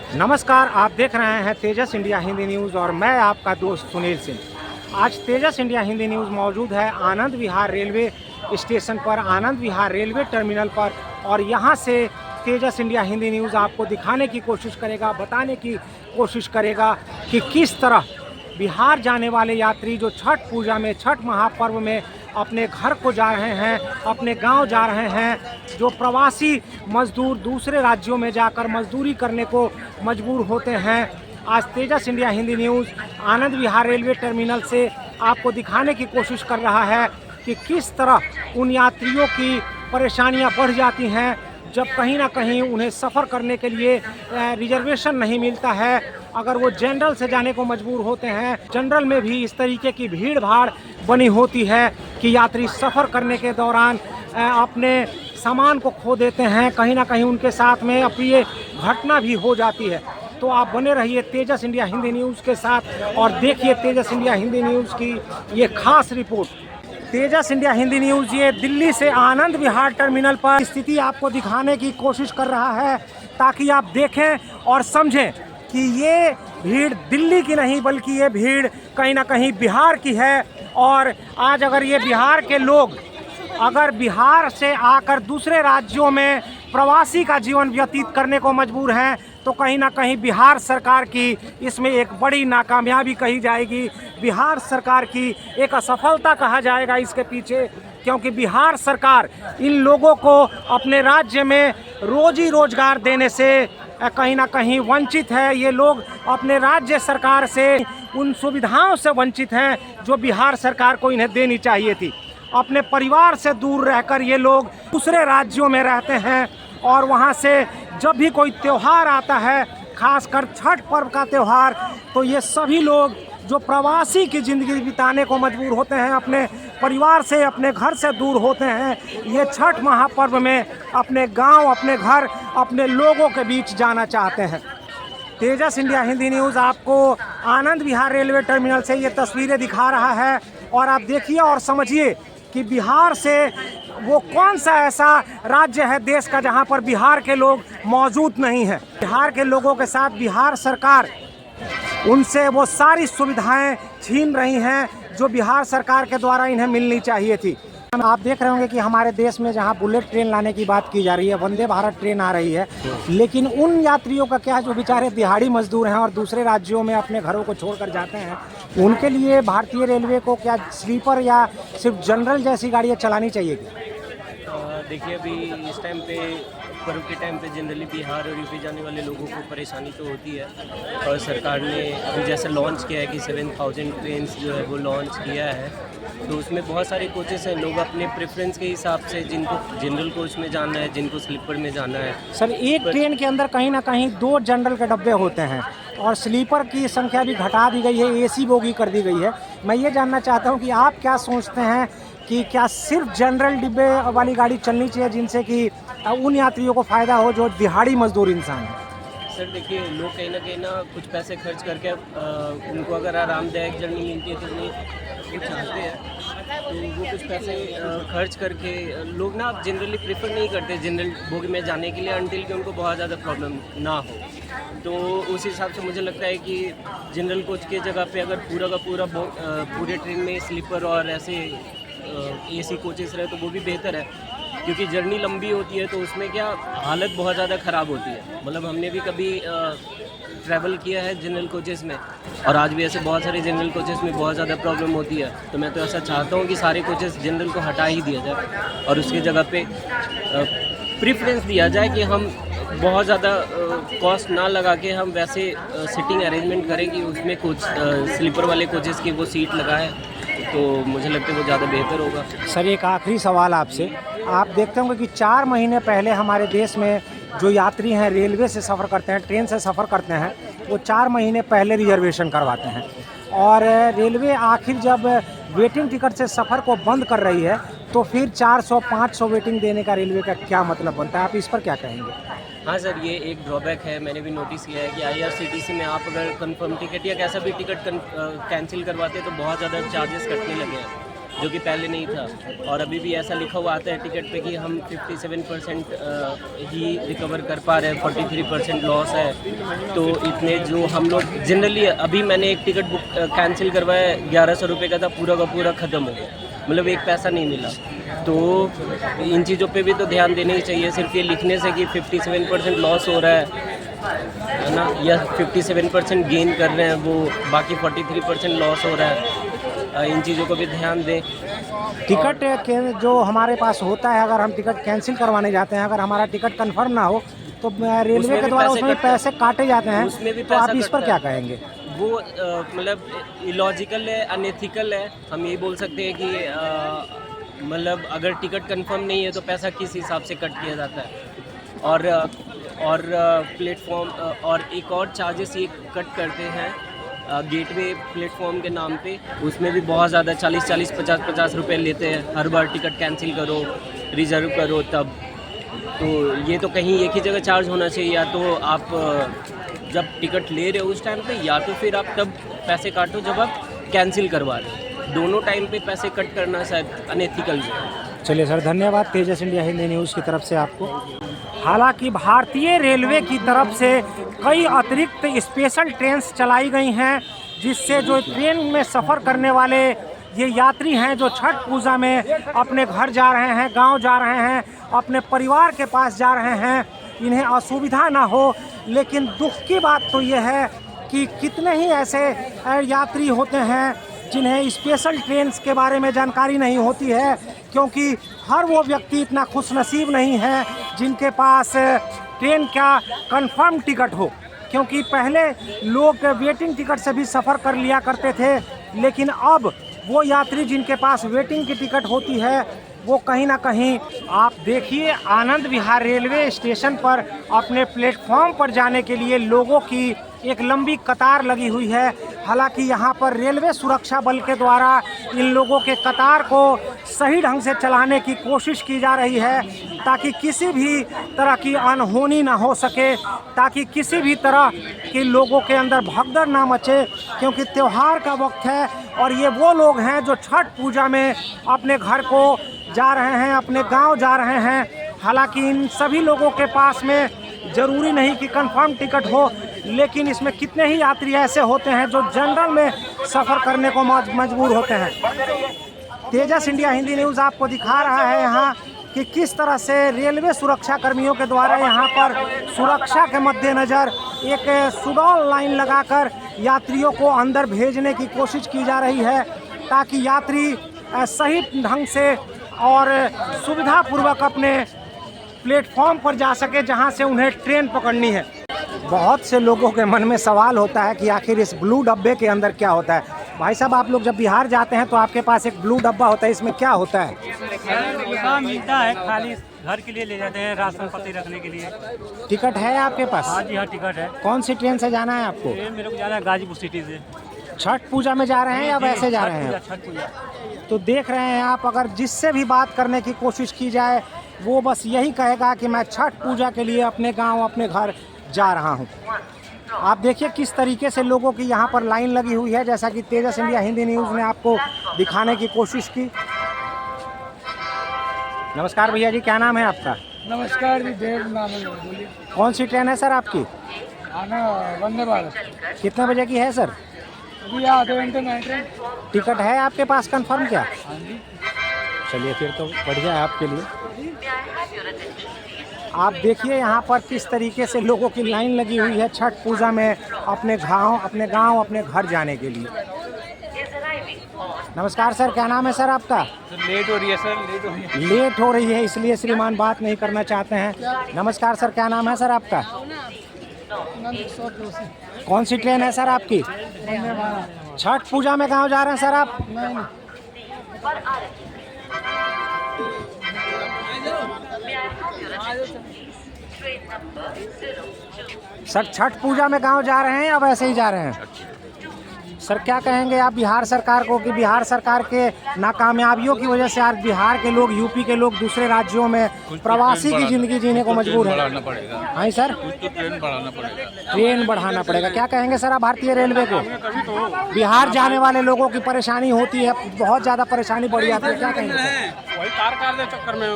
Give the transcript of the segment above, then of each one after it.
नमस्कार, आप देख रहे हैं तेजस इंडिया हिंदी न्यूज़ और मैं आपका दोस्त सुनील सिंह। आज तेजस इंडिया हिंदी न्यूज़ मौजूद है आनंद विहार रेलवे स्टेशन पर, आनंद विहार रेलवे टर्मिनल पर, और यहाँ से तेजस इंडिया हिंदी न्यूज़ आपको दिखाने की कोशिश करेगा, बताने की कोशिश करेगा कि किस तरह बिहार जाने वाले यात्री जो छठ पूजा में, छठ महापर्व में अपने घर को जा रहे हैं, अपने गांव जा रहे हैं, जो प्रवासी मजदूर दूसरे राज्यों में जाकर मजदूरी करने को मजबूर होते हैं। आज तेजस India Hindi news Anand Vihar railway terminal से आपको दिखाने की कोशिश कर रहा है कि किस तरह उन यात्रियों की परेशानियां बढ़ जाती हैं जब कहीं ना कहीं उन्हें सफ़र करने के लिए रिजर्वेशन नहीं मिलता है। अगर वो जनरल से जाने को मजबूर होते हैं, जनरल में भी इस तरीके की भीड़ भाड़ बनी होती है कि यात्री सफ़र करने के दौरान अपने सामान को खो देते हैं, कहीं ना कहीं उनके साथ में अप्रिय घटना भी हो जाती है। तो आप बने रहिए तेजस इंडिया हिंदी न्यूज़ के साथ और देखिए तेजस इंडिया हिंदी न्यूज़ की ये खास रिपोर्ट। तेजस इंडिया हिंदी न्यूज़ ये दिल्ली से आनंद विहार टर्मिनल पर स्थिति आपको दिखाने की कोशिश कर रहा है ताकि आप देखें और समझें कि ये भीड़ दिल्ली की नहीं बल्कि ये भीड़ कहीं ना कहीं बिहार की है। और आज अगर ये बिहार के लोग अगर बिहार से आकर दूसरे राज्यों में प्रवासी का जीवन व्यतीत करने को मजबूर हैं तो कहीं ना कहीं बिहार सरकार की इसमें एक बड़ी नाकामयाबी कही जाएगी, बिहार सरकार की एक असफलता कहा जाएगा इसके पीछे, क्योंकि बिहार सरकार इन लोगों को अपने राज्य में रोजी रोजगार देने से कहीं ना कहीं वंचित है। ये लोग अपने राज्य सरकार से उन सुविधाओं से वंचित हैं जो बिहार सरकार को इन्हें देनी चाहिए थी। अपने परिवार से दूर रहकर ये लोग दूसरे राज्यों में रहते हैं और वहाँ से जब भी कोई त्यौहार आता है, खासकर छठ पर्व का त्यौहार, तो ये सभी लोग जो प्रवासी की ज़िंदगी बिताने को मजबूर होते हैं, अपने परिवार से, अपने घर से दूर होते हैं, ये छठ महापर्व में अपने गांव, अपने घर, अपने लोगों के बीच जाना चाहते हैं। तेजस इंडिया हिंदी न्यूज़ आपको आनंद विहार रेलवे टर्मिनल से ये तस्वीरें दिखा रहा है और आप देखिए और समझिए कि बिहार से वो कौन सा ऐसा राज्य है देश का जहां पर बिहार के लोग मौजूद नहीं हैं। बिहार के लोगों के साथ बिहार सरकार उनसे वो सारी सुविधाएं छीन रही हैं जो बिहार सरकार के द्वारा इन्हें मिलनी चाहिए थी। आप देख रहे होंगे कि हमारे देश में जहां बुलेट ट्रेन लाने की बात की जा रही है, वंदे भारत ट्रेन आ रही है, लेकिन उन यात्रियों का क्या जो बेचारे दिहाड़ी मजदूर हैं और दूसरे राज्यों में अपने घरों को छोड़कर जाते हैं, उनके लिए भारतीय रेलवे को क्या स्लीपर या सिर्फ जनरल जैसी गाड़ियाँ चलानी चाहिए? देखिए, अभी इस टाइम पे पर्व के टाइम पे जनरली बिहार और यूपी जाने वाले लोगों को परेशानी तो होती है और सरकार ने अभी जैसे लॉन्च किया है कि 7000 ट्रेन्स जो है वो लॉन्च किया है, तो उसमें बहुत सारे कोचेस हैं। लोग अपने प्रेफरेंस के हिसाब से जिनको जनरल कोच में जाना है, जिनको स्लीपर में जाना है। सर, एक ट्रेन के अंदर कहीं ना कहीं 2 जनरल के डब्बे होते हैं और स्लीपर की संख्या भी घटा दी गई है, एसी बोगी कर दी गई है। मैं ये जानना चाहता हूँ कि आप क्या सोचते हैं कि क्या सिर्फ जनरल डिब्बे वाली गाड़ी चलनी चाहिए जिनसे कि उन यात्रियों को फ़ायदा हो जो दिहाड़ी मजदूर इंसान है? सर देखिए, लोग कहीं ना कुछ पैसे खर्च करके उनको अगर आरामदायक जर्नी मिलती है तो नहीं वो चाहते हैं, तो वो कुछ पैसे खर्च करके लोग ना अब जनरली प्रेफर नहीं करते जनरल बोगी में जाने के लिए अनटिल कि उनको बहुत ज़्यादा प्रॉब्लम ना हो। तो उस हिसाब से मुझे लगता है कि जनरल कोच के जगह पे अगर पूरा का पूरा पूरे ट्रेन में स्लीपर और ऐसे एसी कोचेस रहे तो वो भी बेहतर है, क्योंकि जर्नी लंबी होती है तो उसमें क्या हालत बहुत ज़्यादा ख़राब होती है। मतलब हमने भी कभी ट्रैवल किया है जनरल कोचेस में और आज भी ऐसे बहुत सारे जनरल कोचेस में बहुत ज़्यादा प्रॉब्लम होती है। तो मैं तो ऐसा चाहता हूँ कि सारे कोचेस जनरल को हटा ही दिया जाए और उसकी जगह पे प्रेफरेंस दिया जाए कि हम बहुत ज़्यादा कॉस्ट ना लगा के हम वैसे सिटिंग अरेंजमेंट करें कि उसमें कोच स्लीपर वाले कोचेस की वो सीट लगाए, तो मुझे लगता है वो ज़्यादा बेहतर होगा। सर, एक आखिरी सवाल आपसे। आप देखते होंगे कि 4 महीने पहले हमारे देश में जो यात्री हैं रेलवे से सफ़र करते हैं, ट्रेन से सफ़र करते हैं, वो 4 महीने पहले रिजर्वेशन करवाते हैं और रेलवे आखिर जब वेटिंग टिकट से सफ़र को बंद कर रही है तो फिर 400-500 वेटिंग देने का रेलवे का क्या मतलब बनता है? आप इस पर क्या कहेंगे? हाँ सर, ये एक ड्रॉबैक है, मैंने भी नोटिस किया है कि IRCTC में आप अगर कंफर्म टिकट या कैसा भी टिकट कैंसिल करवाते हैं तो बहुत ज़्यादा चार्जेस कटने लगे हैं। जो कि पहले नहीं था। और अभी भी ऐसा लिखा हुआ आता है टिकट पे कि हम 57% ही रिकवर कर पा रहे हैं, 43% लॉस है। तो इतने जो हम लोग जनरली, अभी मैंने एक टिकट बुक कैंसिल करवाया, 1100 रुपये का था, पूरा का पूरा ख़त्म हो गया, मतलब एक पैसा नहीं मिला। तो इन चीज़ों पे भी तो ध्यान देना ही चाहिए। सिर्फ ये लिखने से कि 57% लॉस हो रहा है ना, या 57% गेन कर रहे हैं, वो बाकी 43% लॉस हो रहा है, इन चीज़ों को भी ध्यान दें। टिकट के जो हमारे पास होता है, अगर हम टिकट कैंसिल करवाने जाते हैं, अगर हमारा टिकट कंफर्म ना हो तो रेलवे के द्वारा उसमें पैसे काटे जाते हैं, उसमें भी तो आप पैसा इस पर कटता क्या है। कहेंगे? वो मतलब इलॉजिकल है, अनएथिकल है। हम ये बोल सकते हैं कि मतलब अगर टिकट कंफर्म नहीं है तो पैसा किस हिसाब से कट किया जाता है। और प्लेटफॉर्म और एक और चार्जेस ये कट करते हैं गेटवे प्लेटफॉर्म के नाम पे, उसमें भी बहुत ज़्यादा 40-40, 50-50 रुपये लेते हैं हर बार टिकट कैंसिल करो, रिज़र्व करो तब। तो ये तो कहीं एक ही जगह चार्ज होना चाहिए, या तो आप जब टिकट ले रहे हो उस टाइम पे, या तो फिर आप तब पैसे काटो जब आप कैंसिल करवा रहे हो। दोनों टाइम पे पैसे कट करना शायद अनएथिकल है। चलिए सर, धन्यवाद तेजस इंडिया हिंदी न्यूज़ की तरफ से आपको। हालांकि भारतीय रेलवे की तरफ से कई अतिरिक्त स्पेशल ट्रेन चलाई गई हैं, जिससे जो ट्रेन में सफ़र करने वाले ये यात्री हैं जो छठ पूजा में अपने घर जा रहे हैं, गांव जा रहे हैं, अपने परिवार के पास जा रहे हैं, इन्हें असुविधा ना हो। लेकिन दुख की बात तो ये है कि कितने ही ऐसे यात्री होते हैं जिन्हें स्पेशल ट्रेन के बारे में जानकारी नहीं होती है, क्योंकि हर वो व्यक्ति इतना खुशनसीब नहीं है जिनके पास ट्रेन का कंफर्म टिकट हो। क्योंकि पहले लोग वेटिंग टिकट से भी सफ़र कर लिया करते थे, लेकिन अब वो यात्री जिनके पास वेटिंग की टिकट होती है वो कहीं ना कहीं, आप देखिए आनंद विहार रेलवे स्टेशन पर अपने प्लेटफॉर्म पर जाने के लिए लोगों की एक लंबी कतार लगी हुई है। हालांकि यहाँ पर रेलवे सुरक्षा बल के द्वारा इन लोगों के कतार को सही ढंग से चलाने की कोशिश की जा रही है, ताकि किसी भी तरह की अनहोनी ना हो सके, ताकि किसी भी तरह के लोगों के अंदर भगदड़ ना मचे। क्योंकि त्यौहार का वक्त है और ये वो लोग हैं जो छठ पूजा में अपने घर को जा रहे हैं, अपने गांव जा रहे हैं। हालांकि इन सभी लोगों के पास में ज़रूरी नहीं कि कंफर्म टिकट हो, लेकिन इसमें कितने ही यात्री ऐसे होते हैं जो जनरल में सफ़र करने को मजबूर होते हैं। तेजस इंडिया हिंदी न्यूज़ आपको दिखा रहा है यहाँ कि किस तरह से रेलवे सुरक्षा कर्मियों के द्वारा यहाँ पर सुरक्षा के मद्देनज़र एक सुडौल लाइन लगाकर यात्रियों को अंदर भेजने की कोशिश की जा रही है, ताकि यात्री सही ढंग से और सुविधापूर्वक अपने प्लेटफॉर्म पर जा सके जहां से उन्हें ट्रेन पकड़नी है। बहुत से लोगों के मन में सवाल होता है कि आखिर इस ब्लू डब्बे के अंदर क्या होता है। भाई साहब, आप लोग जब बिहार जाते हैं तो आपके पास एक ब्लू डब्बा होता है, इसमें क्या होता है? पैसा मिलता है, खाली घर के लिए ले जाते हैं, राशन पाती रखने के लिए। टिकट है आपके पास? हाँ जी हाँ, टिकट है। कौन सी ट्रेन से जाना है आपको? ये मेरे को जाना है गाजीपुर सिटी से। छठ पूजा में जा रहे हैं या वैसे जा रहे हैं? छठ पूजा। तो देख रहे हैं आप, अगर जिससे भी बात करने की कोशिश की जाए वो बस यही कहेगा कि मैं छठ पूजा के लिए अपने गांव, अपने घर जा रहा हूं। आप देखिए किस तरीके से लोगों की यहां पर लाइन लगी हुई है, जैसा कि तेजस इंडिया हिंदी न्यूज़ ने आपको दिखाने की कोशिश की। नमस्कार भैया जी, क्या नाम है आपका? नमस्कार जी, देव नाम है, बोलिए। कौन सी ट्रेन है सर आपकी? आना वंदे भारत। कितने बजे की है सर? अभी आधे घंटे में ट्रेन। टिकट है आपके पास कंफर्म क्या? हाँ जी। चलिए फिर तो बढ़िया है आपके लिए। आप देखिए यहाँ पर किस तरीके से लोगों की लाइन लगी हुई है छठ पूजा में अपने गांव, अपने घर जाने के लिए। नमस्कार सर, क्या नाम है सर आपका? लेट हो रही है सर, लेट हो रही है। लेट हो रही है इसलिए श्रीमान बात नहीं करना चाहते हैं। नमस्कार सर, क्या नाम है सर आपका? कौन सी ट्रेन है सर आपकी? छठ पूजा में गांव जा रहे हैं सर आप? नहीं। सर छठ पूजा में गांव जा रहे हैं या वैसे ही जा रहे हैं? सर क्या कहेंगे आप बिहार सरकार को कि बिहार सरकार के नाकामयाबियों की वजह से आज बिहार के लोग, यूपी के लोग दूसरे राज्यों में प्रवासी की ज़िंदगी जीने को मजबूर है? हाँ सर, ट्रेन बढ़ाना पड़ेगा। ट्रेन बढ़ाना पड़ेगा। क्या कहेंगे सर आप भारतीय रेलवे को? बिहार जाने वाले लोगों की परेशानी होती है, बहुत ज़्यादा परेशानी बढ़ जाती है, क्या कहेंगे सर? वही कार के चक्कर में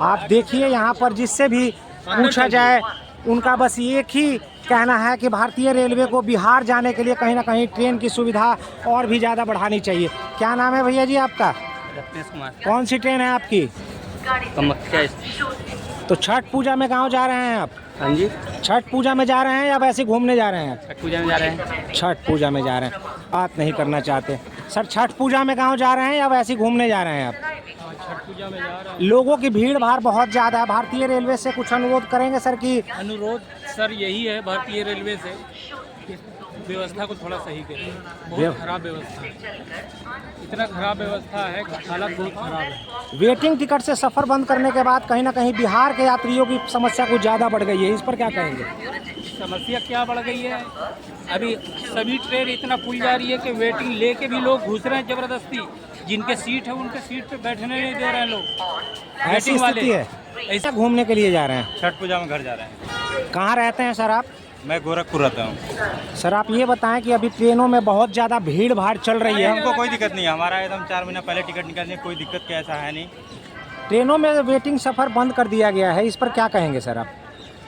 आप देखिए यहाँ पर जिससे भी पूछा जाए उनका बस एक ही कहना है कि भारतीय रेलवे को बिहार जाने के लिए कहीं ना कहीं ट्रेन की सुविधा और भी ज़्यादा बढ़ानी चाहिए। क्या नाम है भैया जी आपका? रत्नेश कुमार। कौन सी ट्रेन है आपकी? कामाख्या। तो छठ पूजा में गाँव जा रहे हैं आप? हाँ जी, छठ पूजा में जा रहे हैं या वैसे घूमने जा रहे हैं? छठ पूजा में जा रहे हैं। छठ पूजा में जा रहे हैं, बात नहीं करना चाहते सर। छठ पूजा में गाँव जा रहे हैं या वैसे घूमने जा रहे हैं आप? छठ पूजा में जा रहे हैं। लोगों की भीड़ भाड़ बहुत ज़्यादा है, भारतीय रेलवे से कुछ अनुरोध करेंगे सर कि अनुरोध सर यही है भारतीय रेलवे से कि व्यवस्था को थोड़ा सही करें। बहुत खराब व्यवस्था है, इतना खराब व्यवस्था है, हालत बहुत खराब है। वेटिंग टिकट से सफ़र बंद करने के बाद कहीं ना कहीं बिहार के यात्रियों की समस्या कुछ ज़्यादा बढ़ गई है, इस पर क्या कहेंगे? समस्या क्या बढ़ गई है, अभी सभी ट्रेन इतना फुल जा रही है कि वेटिंग लेके भी लोग घुस रहे हैं ज़बरदस्ती। जिनके सीट है उनके सीट पे बैठने नहीं दे रहे हैं लोग। ऐसी स्थिति है। ऐसा घूमने के लिए जा रहे हैं? छठ पूजा में घर जा रहे हैं। कहाँ रहते हैं सर आप? मैं गोरखपुर रहता हूँ। सर आप ये बताएं कि अभी ट्रेनों में बहुत ज़्यादा भीड़ भाड़ चल रही है। हमको कोई दिक्कत नहीं है, हमारा एकदम 4 महीना पहले टिकट निकालने कोई दिक्कत का ऐसा है नहीं। ट्रेनों में वेटिंग सफ़र बंद कर दिया गया है, इस पर क्या कहेंगे सर आप?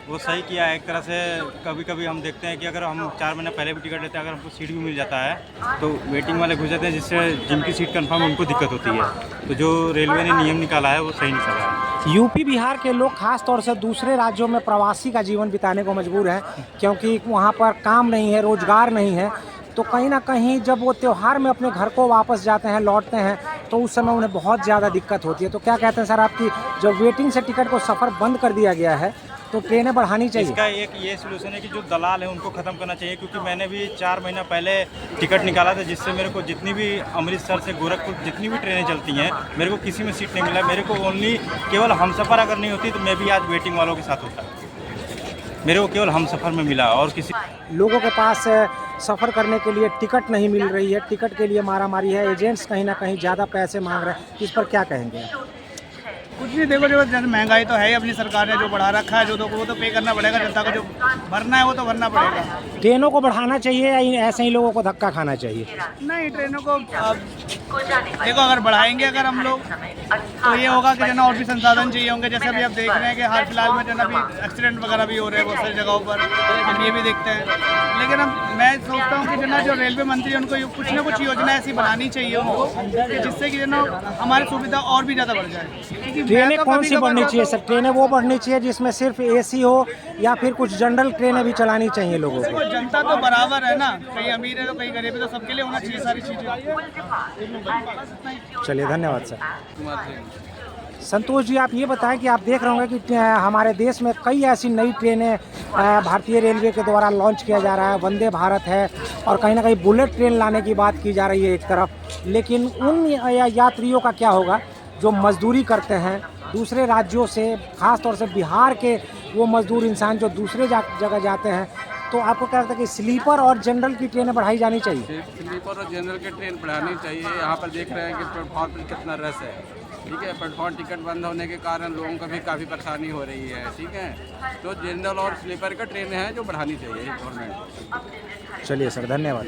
वो सही किया है एक तरह से। कभी कभी हम देखते हैं कि अगर हम 4 महीने पहले भी टिकट लेते हैं, अगर हमको सीट भी मिल जाता है तो वेटिंग वाले घुस जाते हैं, जिससे जिनकी सीट कंफर्म है उनको दिक्कत होती है। तो जो रेलवे ने नियम निकाला है वो सही निकाला है। यूपी बिहार के लोग खास तौर से दूसरे राज्यों में प्रवासी का जीवन बिताने को मजबूर हैं, क्योंकि वहाँ पर काम नहीं है, रोजगार नहीं है। तो कहीं ना कहीं जब वो त्यौहार में अपने घर को वापस जाते हैं, लौटते हैं, तो उस समय उन्हें बहुत ज़्यादा दिक्कत होती है। तो क्या कहते हैं सर आपकी, जब वेटिंग से टिकट को सफ़र बंद कर दिया गया है तो ट्रेनें बढ़ानी चाहिए? इसका एक ये सोल्यूशन है कि जो दलाल है उनको ख़त्म करना चाहिए, क्योंकि मैंने भी 4 महीना पहले टिकट निकाला था, जिससे मेरे को जितनी भी अमृतसर से गोरखपुर जितनी भी ट्रेनें चलती हैं मेरे को किसी में सीट नहीं मिला। मेरे को ओनली केवल हमसफ़र अगर नहीं होती तो मैं भी आज वेटिंग वालों के साथ होता। मेरे को केवल हमसफ़र में मिला और किसी लोगों के पास सफ़र करने के लिए टिकट नहीं मिल रही है, टिकट के लिए मारामारी है, एजेंट्स कहीं ना कहीं ज़्यादा पैसे मांग रहे हैं, इस पर क्या कहेंगे? कुछ नहीं, देखो जो महंगाई तो है ही, अपनी सरकार ने जो बढ़ा रखा है, जो वो तो पे करना पड़ेगा। जनता को जो भरना है वो तो भरना पड़ेगा। ट्रेनों को बढ़ाना चाहिए या ऐसे ही लोगों को धक्का खाना चाहिए? नहीं, ट्रेनों को देखो अगर बढ़ाएंगे अगर हम लोग तो ये होगा कि जना और भी संसाधन चाहिए होंगे। जैसे अभी आप देख रहे हैं कि हाल फिलहाल में जना भी एक्सीडेंट वगैरह भी हो रहे हैं बहुत सारी जगहों पर, हम ये भी देखते हैं। लेकिन अब मैं सोचता हूँ कि जना जो रेलवे मंत्री है उनको कुछ ना कुछ योजना ऐसी बनानी चाहिए उनको कि जिससे कि जना हमारी सुविधा और भी ज़्यादा बढ़ जाए। ट्रेनें कौन सी बढ़नी चाहिए सर? ट्रेनें वो बढ़नी चाहिए जिसमें सिर्फ AC हो, या फिर कुछ जनरल ट्रेनें भी चलानी चाहिए लोगों को? जनता तो बराबर है ना, कहीं अमीर है तो कहीं गरीब है, तो सबके लिए होना चाहिए सारी चीज़ें। चलिए धन्यवाद सर। संतोष जी आप ये बताएं कि आप देख रहे होंगे कि हमारे देश में कई ऐसी नई ट्रेनें भारतीय रेलवे के द्वारा लॉन्च किया जा रहा है। वंदे भारत है और कहीं ना कहीं बुलेट ट्रेन लाने की बात की जा रही है एक तरफ, लेकिन उन यात्रियों का क्या होगा जो मजदूरी करते हैं दूसरे राज्यों से, खास तौर से बिहार के वो मजदूर इंसान जो दूसरे जगह जाते हैं? तो आपको क्या लगता है कि स्लीपर और जनरल की ट्रेनें बढ़ाई जानी चाहिए? स्लीपर और जनरल की ट्रेन बढ़ानी चाहिए। यहाँ पर देख रहे हैं कि प्लेटफॉर्म पर कितना रस है, ठीक है। प्लेटफॉर्म टिकट बंद होने के कारण लोगों को भी काफ़ी परेशानी हो रही है, ठीक है। तो जनरल और स्लीपर का ट्रेन है जो बढ़ानी चाहिए गवर्नमेंट। चलिए सर धन्यवाद।